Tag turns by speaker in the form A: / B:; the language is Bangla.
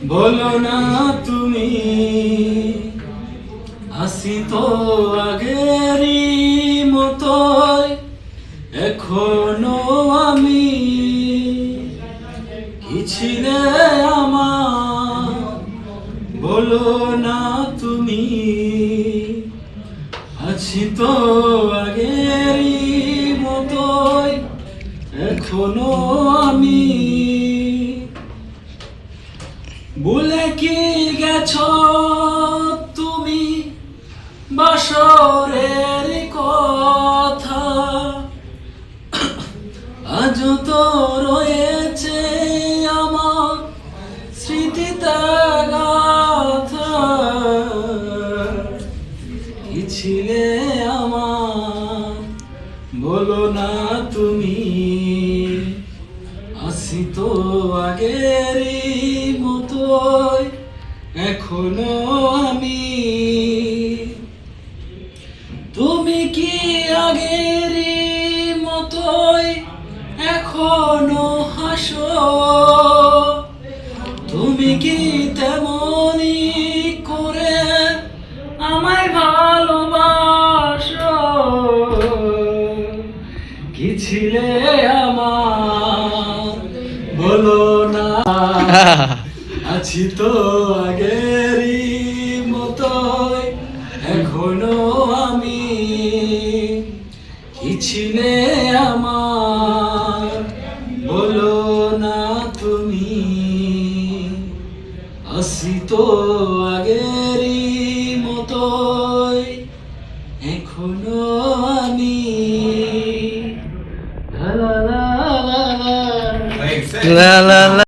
A: বলো না তুমি আসি তো আগেরই মতোই এখনো আমি কি ছিলে আমার বলো না তুমি আছি তো আগেরই মতোই এখনো আমি ভুলে কি গেছো তুমি বাসরের কথা আজ তো রয়েছে আমার স্মৃতিতে গাথা কি ছিলে আমার বলো না তুমি আসি তো আগেরই মতোই এখনো আমি তুমি কি আগেরই মতোই এখনো হাসো তুমি কি তেমনি করে আমায় ভালোবাসো কি ছিলে আমার বলো না আছি তো আগেরই মতোই এখনো আমি কি ছিলে আমার বলো না তুমি আছি তো আগেরই মতোই এখনো আমি লা লা লা লা লা লা লা লা